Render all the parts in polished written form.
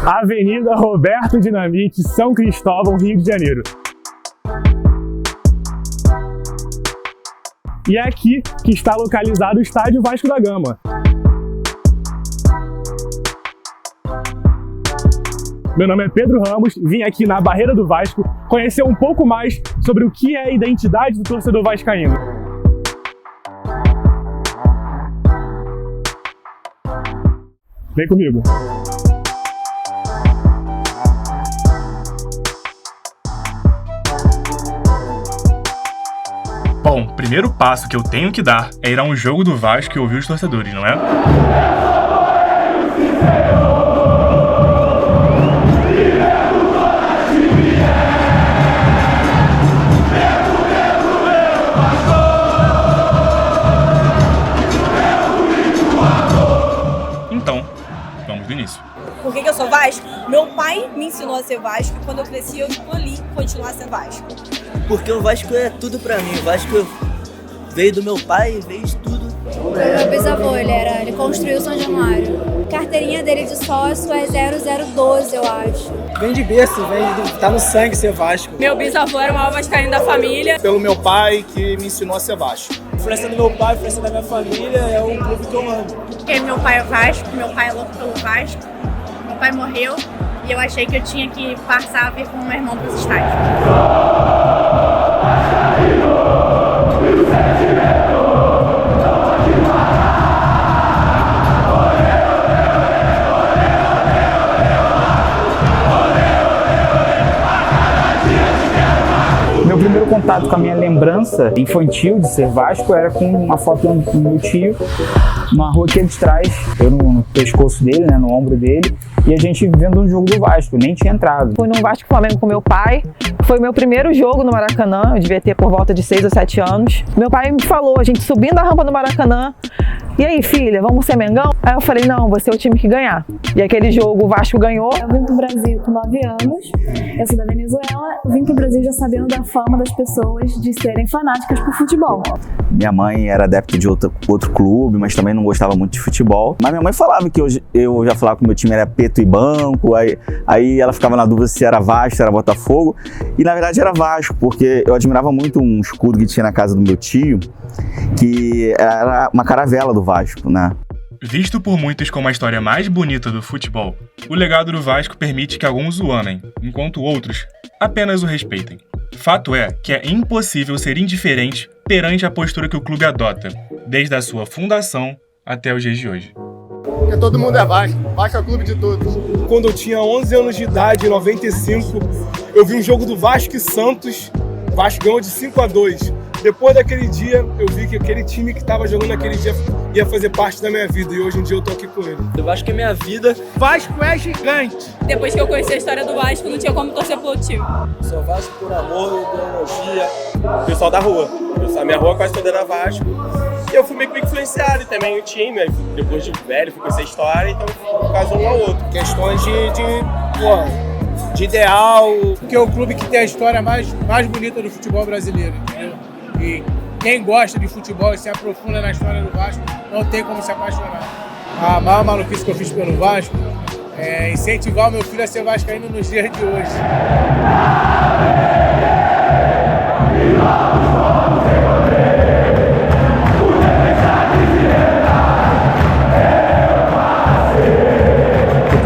Avenida Roberto Dinamite, São Cristóvão, Rio de Janeiro. E é aqui que está localizado o Estádio Vasco da Gama. Meu nome é Pedro Ramos, vim aqui na Barreira do Vasco conhecer um pouco mais sobre o que é a identidade do torcedor vascaíno. Vem comigo. Bom, o primeiro passo que eu tenho que dar é ir a um jogo do Vasco e ouvir os torcedores, não é? Então, vamos do início. Por que eu sou Vasco? Meu pai me ensinou a ser Vasco e quando eu cresci eu escolhi continuar a ser Vasco. Porque o Vasco é tudo pra mim. O Vasco veio do meu pai, veio de tudo. Meu bisavô, ele construiu São Januário. Carteirinha dele de sócio é 0012, eu acho. Vem de berço, tá no sangue ser Vasco. Meu bisavô era o maior vascaíno da família. Pelo meu pai que me ensinou a ser Vasco. A influência do meu pai, a influência da minha família é um clube que eu amo. Porque meu pai é Vasco, meu pai é louco pelo Vasco. Meu pai morreu e eu achei que eu tinha que passar a vir com o meu irmão para os estádios. Meu primeiro contato com a minha lembrança infantil de ser Vasco era com uma foto do meu tio, numa rua aqui de trás, eu no pescoço dele, né, no ombro dele, e a gente vendo um jogo do Vasco, nem tinha entrado. Fui num Vasco Flamengo com meu pai, foi o meu primeiro jogo no Maracanã, eu devia ter por volta de 6 ou 7 anos. Meu pai me falou, a gente subindo a rampa do Maracanã, e aí filha, vamos ser Mengão? Aí eu falei, não, você é o time que ganhar. E aquele jogo o Vasco ganhou. Eu vim pro Brasil com 9 anos, eu sou da Venezuela, vim pro Brasil já sabendo da fama das pessoas de serem fanáticas por futebol. Minha mãe era adepta de outro clube, mas também não gostava muito de futebol. Mas minha mãe falava que eu já falava que o meu time era Preto e Branco, aí ela ficava na dúvida se era Vasco, se era Botafogo. E na verdade era Vasco, porque eu admirava muito um escudo que tinha na casa do meu tio, que era uma caravela do Vasco, né? Visto por muitos como a história mais bonita do futebol, o legado do Vasco permite que alguns o amem, enquanto outros apenas o respeitem. Fato é que é impossível ser indiferente perante a postura que o clube adota, desde a sua fundação até os dias de hoje. Porque todo mundo é Vasco, Vasco é o clube de todos. Quando eu tinha 11 anos de idade, em 95, eu vi um jogo do Vasco e Santos, o Vasco ganhou de 5-2. Depois daquele dia, eu vi que aquele time que estava jogando naquele dia ia fazer parte da minha vida. E hoje em dia eu tô aqui com ele. O Vasco é minha vida. Vasco é gigante. Depois que eu conheci a história do Vasco, não tinha como torcer pro outro time. Sou Vasco por amor, ideologia. Pessoal da rua. A minha rua quase toda era Vasco. E eu fui meio que influenciado e também o time. Depois de velho, fui conhecer a história, então casou um ao outro. Questões de ideal. Porque é o clube que tem a história mais bonita do futebol brasileiro, entendeu? E quem gosta de futebol e se aprofunda na história do Vasco, não tem como se apaixonar. A maior maluquice que eu fiz pelo Vasco é incentivar o meu filho a ser vascaíno nos dias de hoje.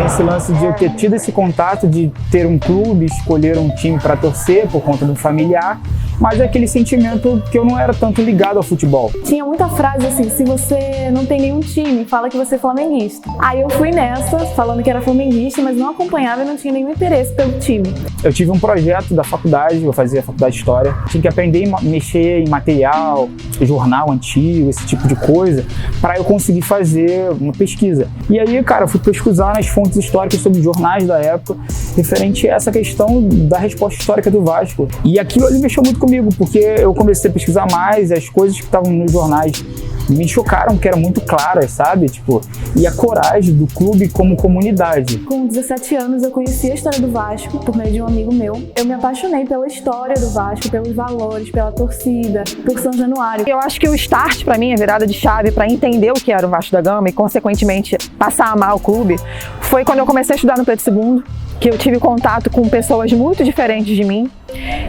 Esse lance de eu ter tido esse contato, de ter um clube, escolher um time para torcer por conta do familiar, mas é aquele sentimento que eu não era tanto ligado ao futebol. Tinha muita frase assim, se você não tem nenhum time, fala que você é flamenguista. Aí eu fui nessa, falando que era flamenguista, mas não acompanhava e não tinha nenhum interesse pelo time. Eu tive um projeto da faculdade, eu fazia faculdade de História, tinha que aprender a mexer em material, jornal antigo, esse tipo de coisa, para eu conseguir fazer uma pesquisa. E aí, cara, eu fui pesquisar nas fontes históricas sobre jornais da época, referente a essa questão da resposta histórica do Vasco. E aquilo ali mexeu muito comigo, comigo, porque eu comecei a pesquisar mais, as coisas que estavam nos jornais me chocaram, que eram muito claras, sabe? Tipo, e a coragem do clube como comunidade. Com 17 anos eu conheci a história do Vasco por meio de um amigo meu. Eu me apaixonei pela história do Vasco, pelos valores, pela torcida, por São Januário. Eu acho que o start para mim, a virada de chave para entender o que era o Vasco da Gama e consequentemente passar a amar o clube, foi quando eu comecei a estudar no Pedro II, que eu tive contato com pessoas muito diferentes de mim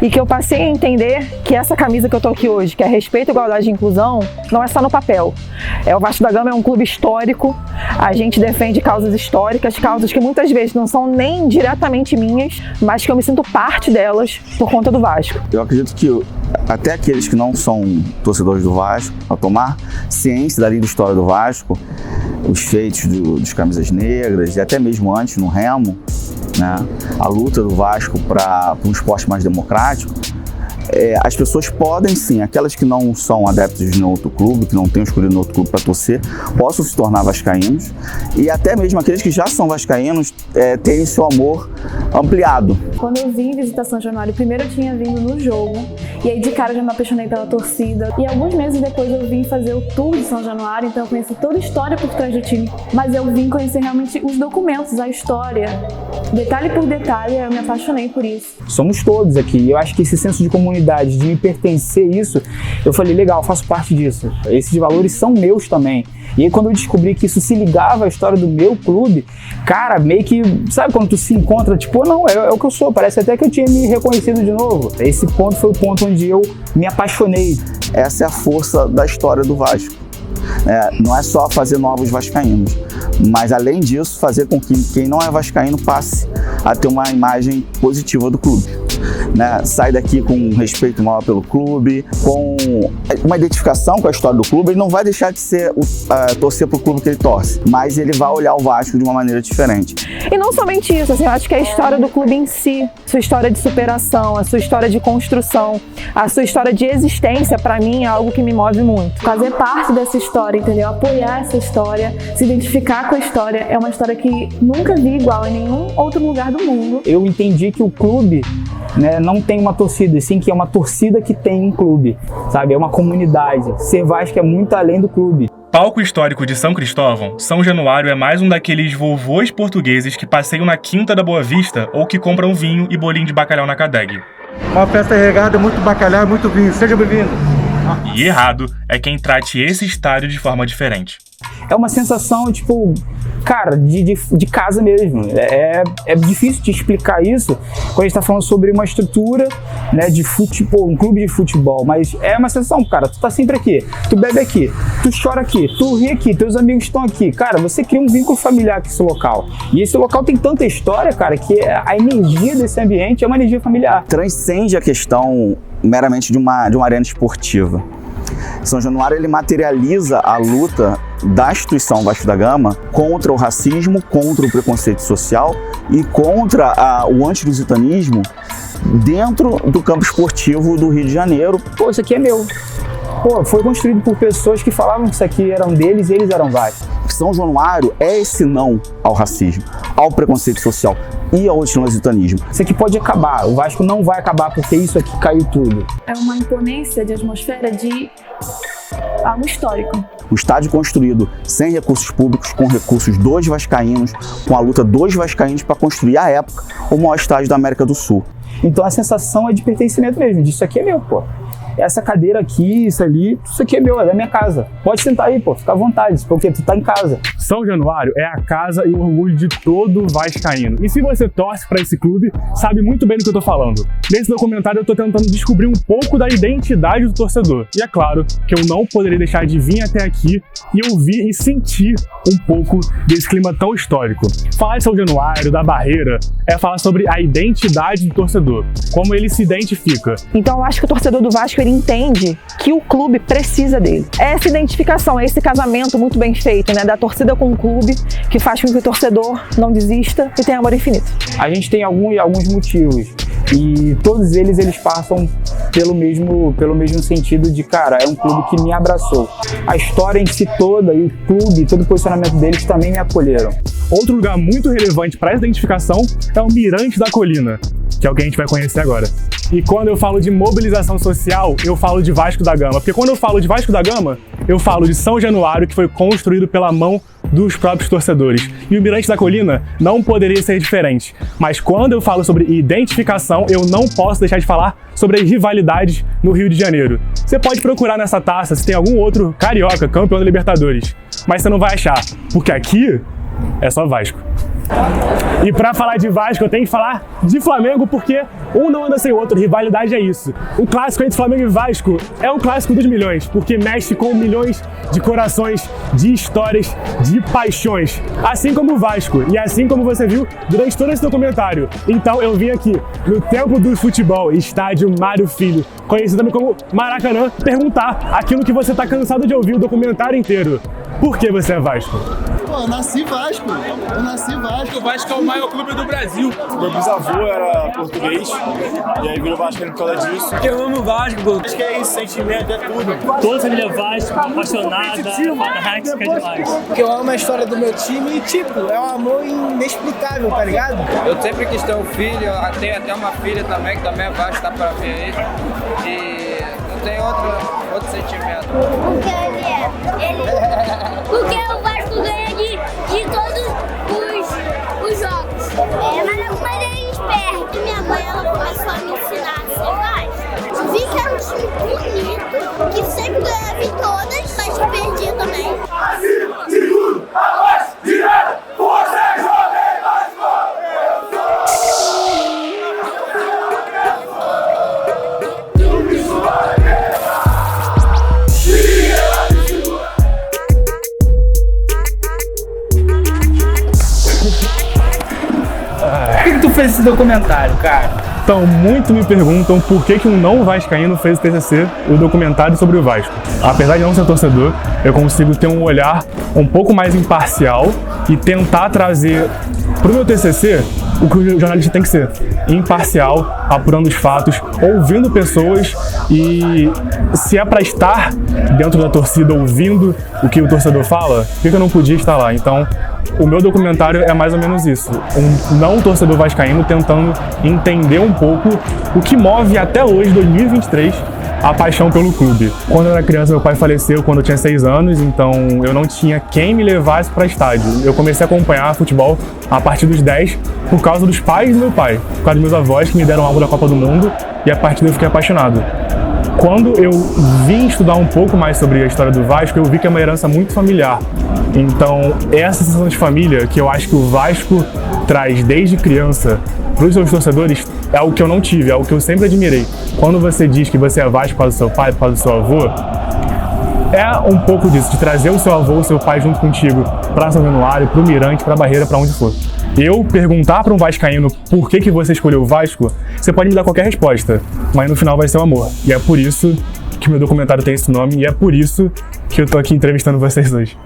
e que eu passei a entender que essa camisa que eu tô aqui hoje, que é respeito, igualdade e inclusão, não é só no papel. O Vasco da Gama é um clube histórico, a gente defende causas históricas, causas que muitas vezes não são nem diretamente minhas, mas que eu me sinto parte delas por conta do Vasco. Eu acredito que até aqueles que não são torcedores do Vasco, ao tomar ciência da linda história do Vasco, os feitos dos camisas negras e até mesmo antes no Remo, né, a luta do Vasco para um esporte mais democrático, as pessoas podem sim, aquelas que não são adeptos de outro clube, que não têm escolhido outro clube para torcer, possam se tornar vascaínos, e até mesmo aqueles que já são vascaínos terem seu amor ampliado. Quando eu vim visitar São Januário, primeiro eu tinha vindo no jogo, e aí de cara eu já me apaixonei pela torcida, e alguns meses depois eu vim fazer o tour de São Januário, então eu conheci toda a história por trás do time, mas eu vim conhecer realmente os documentos, a história, detalhe por detalhe, eu me apaixonei por isso. Somos todos aqui, eu acho que esse senso de comunidade, de me pertencer isso, eu falei, legal, faço parte disso. Esses valores são meus também. E aí quando eu descobri que isso se ligava à história do meu clube, cara, meio que, sabe quando tu se encontra, tipo, não, é o que eu sou, parece até que eu tinha me reconhecido de novo. Esse ponto foi o ponto onde eu me apaixonei. Essa é a força da história do Vasco. Não é só fazer novos vascaínos, mas além disso, fazer com que quem não é vascaíno passe a ter uma imagem positiva do clube. Sai daqui com um respeito maior pelo clube, com uma identificação com a história do clube. Ele não vai deixar de ser torcer pro clube que ele torce, mas ele vai olhar o Vasco de uma maneira diferente. E não somente isso, assim, eu acho que a história do clube em si, sua história de superação, a sua história de construção, a sua história de existência, para mim é algo que me move muito. Fazer parte dessa história, entendeu? Apoiar essa história, se identificar com a história, é uma história que nunca vi igual em nenhum outro lugar do mundo. Eu entendi que o clube, não tem uma torcida, e sim que é uma torcida que tem um clube, sabe? É uma comunidade. Ser Vasco é muito além do clube. Palco histórico de São Cristóvão, São Januário é mais um daqueles vovôs portugueses que passeiam na Quinta da Boa Vista ou que compram vinho e bolinho de bacalhau na Cadeg. Uma festa regada, muito bacalhau e muito vinho. Seja bem-vindo. E errado é quem trate esse estádio de forma diferente. É uma sensação, tipo, cara, de casa mesmo. É difícil de explicar isso quando a gente tá falando sobre uma estrutura, de futebol, um clube de futebol. Mas é uma sensação, cara, tu tá sempre aqui, tu bebe aqui, tu chora aqui, tu ri aqui, teus amigos estão aqui. Cara, você cria um vínculo familiar com esse local. E esse local tem tanta história, cara, que a energia desse ambiente é uma energia familiar. Transcende a questão meramente de uma arena esportiva. São Januário, ele materializa a luta da instituição Vasco da Gama contra o racismo, contra o preconceito social e contra o antilusitanismo dentro do campo esportivo do Rio de Janeiro. Pô, isso aqui é meu. Pô, foi construído por pessoas que falavam que isso aqui eram deles e eles eram Vasco. São Januário é esse não ao racismo, ao preconceito social e ao antilusitanismo. Isso aqui pode acabar, o Vasco não vai acabar porque isso aqui caiu tudo. É uma imponência de atmosfera de algo histórico. O estádio construído sem recursos públicos, com recursos dos vascaínos, com a luta dos vascaínos para construir, à época, o maior estádio da América do Sul. Então a sensação é de pertencimento mesmo, disso aqui é meu, pô. Essa cadeira aqui, isso ali, isso aqui é meu, é da minha casa. Pode sentar aí, pô, fica à vontade, porque tu tá em casa. São Januário é a casa e o orgulho de todo vascaíno. E se você torce para esse clube, sabe muito bem do que eu tô falando. Nesse documentário eu tô tentando descobrir um pouco da identidade do torcedor. E é claro que eu não poderia deixar de vir até aqui e ouvir e sentir um pouco desse clima tão histórico. Falar de São Januário, da Barreira, é falar sobre a identidade do torcedor, como ele se identifica. Então eu acho que o torcedor do Vasco, ele entende que o clube precisa dele. É essa identificação, é esse casamento muito bem feito, da torcida com o clube, que faz com que o torcedor não desista e tenha amor infinito. A gente tem alguns motivos e todos eles passam pelo mesmo sentido de, cara, é um clube que me abraçou. A história em si toda e o clube, todo o posicionamento deles também me acolheram. Outro lugar muito relevante para essa identificação é o Mirante da Colina, que é o que a gente vai conhecer agora. E quando eu falo de mobilização social, eu falo de Vasco da Gama. Porque quando eu falo de Vasco da Gama, eu falo de São Januário, que foi construído pela mão dos próprios torcedores. E o Mirante da Colina não poderia ser diferente. Mas quando eu falo sobre identificação, eu não posso deixar de falar sobre as rivalidades no Rio de Janeiro. Você pode procurar nessa taça se tem algum outro carioca campeão da Libertadores, mas você não vai achar, porque aqui é só Vasco. E pra falar de Vasco, eu tenho que falar de Flamengo, porque um não anda sem o outro, rivalidade é isso. O clássico entre Flamengo e Vasco é um clássico dos milhões, porque mexe com milhões de corações, de histórias, de paixões. Assim como o Vasco, e assim como você viu durante todo esse documentário. Então eu vim aqui no Templo do Futebol, estádio Mário Filho, conhecido também como Maracanã, perguntar aquilo que você tá cansado de ouvir o documentário inteiro. Por que você é Vasco? Pô, eu nasci Vasco. O Vasco é o maior clube do Brasil. Meu bisavô era português, e aí virou vascaíno por causa disso. Porque eu amo o Vasco. Acho que é isso, sentimento, é tudo. Toda a família Vasco, apaixonada, fanática demais. Porque eu amo a história do meu time e, tipo, é um amor inexplicável, tá ligado? Eu sempre quis ter um filho, eu tenho até uma filha também, que também é Vasco, tá pra ver aí. E não tem outro sentimento. Porque ele é. Porque o Vasco ganha de todos os jogos. Mas ele é esperto. Minha mãe, ela começou a me ensinar a ser Vasco. Vi que era um time bonito, que sempre ganhava em todas, mas perdia também. Acima de tudo, abaixo, direto, você joga em Vasco! Por que tu fez esse documentário, cara? Então, muito me perguntam por que um não vascaíno fez o TCC, o documentário sobre o Vasco. Apesar de não ser torcedor, eu consigo ter um olhar um pouco mais imparcial e tentar trazer pro meu TCC o que o jornalista tem que ser: imparcial, apurando os fatos, ouvindo pessoas, e se é para estar dentro da torcida ouvindo o que o torcedor fala, por que eu não podia estar lá? Então, o meu documentário é mais ou menos isso, um não torcedor vascaíno tentando entender um pouco o que move até hoje, 2023, a paixão pelo clube. Quando eu era criança, meu pai faleceu quando eu tinha 6 anos, então eu não tinha quem me levasse para estádio. Eu comecei a acompanhar futebol a partir dos 10 por causa dos pais do meu pai, por causa dos meus avós que me deram algo da Copa do Mundo, e a partir daí eu fiquei apaixonado. Quando eu vim estudar um pouco mais sobre a história do Vasco, eu vi que é uma herança muito familiar. Então, essa sensação de família que eu acho que o Vasco traz desde criança para os seus torcedores é algo que eu não tive, é algo que eu sempre admirei. Quando você diz que você é Vasco por causa do seu pai, por causa do seu avô, é um pouco disso, de trazer o seu avô, o seu pai junto contigo para São Januário, para o Mirante, para a Barreira, para onde for. Eu perguntar para um vascaíno por que você escolheu o Vasco, você pode me dar qualquer resposta, mas no final vai ser o amor. E é por isso que o meu documentário tem esse nome, e é por isso que eu tô aqui entrevistando vocês hoje.